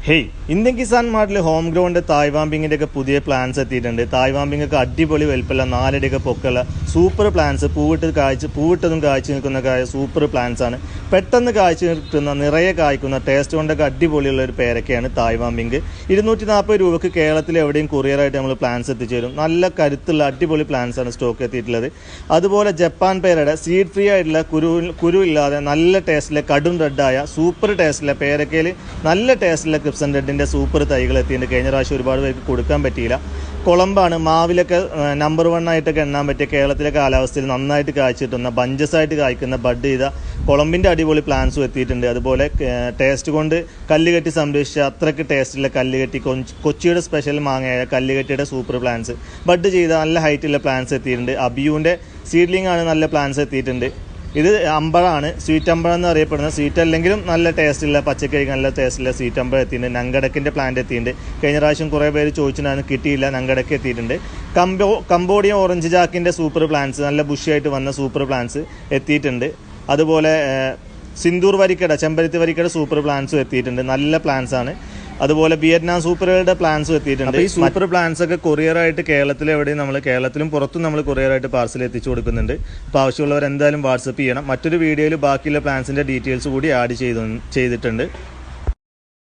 Hey Indian Kisan മാർട്ടിൽ home ground തായ് വാമ്പിങ്ങിൻ്റെ ഒക്കെ പുതിയ പ്ലാൻസ് എത്തിയിട്ടുണ്ട്. തായ് വാമ്പിങ്ങൊക്കെ അടിപൊളി വലിപ്പമുള്ള 4 അടിയൊക്കെ പൊക്കമുള്ള സൂപ്പർ പ്ലാൻസ്, പൂവിട്ടതും കായ്ച്ചു നിൽക്കുന്ന സൂപ്പർ പ്ലാൻസ് ആണ്. പെട്ടെന്ന് കായ്ച്ചു നിൽക്കുന്ന നിറയെ കായ്ക്കുന്ന ടേസ്റ്റ് കൊണ്ടൊക്കെ അടിപൊളിയുള്ള ഒരു പേരൊക്കെയാണ് തായ് വാമ്പിങ്. 240 രൂപയ്ക്ക് കേരളത്തിൽ എവിടെയും കൊറിയറായിട്ട് നമ്മൾ പ്ലാൻസ് എത്തിച്ചു തരും. നല്ല കരുത്തുള്ള അടിപൊളി പ്ലാൻസ് ആണ് സ്റ്റോക്ക് എത്തിയിട്ടുള്ളത്. അതുപോലെ ജപ്പാൻ പേരയുടെ സീഡ് ഫ്രീ ആയിട്ടുള്ള കുരു ഇല്ലാതെ നല്ല ടേസ്റ്റിലെ കടും റെഡായ സൂപ്പർ ടേസ്റ്റിലെ പേരക്കയിൽ നല്ല ടേസ്റ്റിലെ ക്രിപ്സൺ റെഡിൻ്റെ സൂപ്പർ തൈകൾ എത്തിയിട്ടുണ്ട്. കഴിഞ്ഞ പ്രാവശ്യം ഒരുപാട് പേർക്ക് കൊടുക്കാൻ പറ്റിയില്ല. കുളമ്പാണ്, മാവിലൊക്കെ നമ്പർ 1 ആയിട്ടൊക്കെ എണ്ണാൻ പറ്റിയ കേരളത്തിലെ കാലാവസ്ഥയിൽ നന്നായിട്ട് കായ്ച്ചിട്ടുന്ന ബഞ്ചസായിട്ട് കായ്ക്കുന്ന ബഡ് ചെയ്ത കുളമ്പിൻ്റെ അടിപൊളി പ്ലാൻസും എത്തിയിട്ടുണ്ട്. അതുപോലെ ടേസ്റ്റ് കൊണ്ട് കല്ലുകെട്ടി സംരക്ഷിച്ച അത്രയ്ക്ക് ടേസ്റ്റുള്ള കല്ലുകെട്ടി കൊച്ചിയുടെ സ്പെഷ്യൽ മാങ്ങയായ കല്ലുകെട്ടിയുടെ സൂപ്പർ പ്ലാൻസ് ബഡ് ചെയ്ത നല്ല ഹൈറ്റുള്ള പ്ലാൻസ് എത്തിയിട്ടുണ്ട്. അബിയുവിൻ്റെ സീഡ്ലിംഗ് ആണ് നല്ല പ്ലാൻസ് എത്തിയിട്ടുണ്ട്. ഇത് അമ്പഴാണ്, സ്വീറ്റ് അമ്പഴം എന്ന് അറിയപ്പെടുന്നത്. സ്വീറ്റ് അല്ലെങ്കിലും നല്ല ടേസ്റ്റുള്ള പച്ചക്കറി നല്ല ടേസ്റ്റുള്ള സ്വീറ്റ് അമ്പഴം എത്തിയിട്ടുണ്ട്. നങ്കടക്കിൻ്റെ പ്ലാന്റ് എത്തിയിട്ടുണ്ട്. കഴിഞ്ഞ പ്രാവശ്യം കുറേ പേര് ചോദിച്ചിട്ടാണ് കിട്ടിയില്ല. നങ്കടക്ക് എത്തിയിട്ടുണ്ട്. കംബോഡിയൻ ഓറഞ്ച് ജാക്കിൻ്റെ സൂപ്പർ പ്ലാന്റ്സ് നല്ല ബുഷിയായിട്ട് വന്ന സൂപ്പർ പ്ലാന്റ്സ് എത്തിയിട്ടുണ്ട്. അതുപോലെ സിന്ദൂർ വരിക്കട, ചെമ്പരത്തി വരിക്കട സൂപ്പർ പ്ലാന്റ്സും എത്തിയിട്ടുണ്ട്. നല്ല പ്ലാന്റ്സ് ആണ്. അതുപോലെ വിയറ്റ്നാം സൂപ്പറുകളുടെ പ്ലാൻസും എത്തിയിട്ടുണ്ട്. ഈ സൂപ്പർ പ്ലാൻസ് ഒക്കെ കൊറിയറായിട്ട് കേരളത്തിലും പുറത്തും നമ്മൾ കൊറിയറായിട്ട് പാർസൽ എത്തിച്ചു കൊടുക്കുന്നുണ്ട്. അപ്പോൾ ആവശ്യമുള്ളവർ എന്തായാലും വാട്സപ്പ് ചെയ്യണം. മറ്റൊരു വീഡിയോയിൽ ബാക്കിയുള്ള പ്ലാൻസിൻ്റെ ഡീറ്റെയിൽസ് കൂടി ആഡ് ചെയ്തിട്ടുണ്ട്.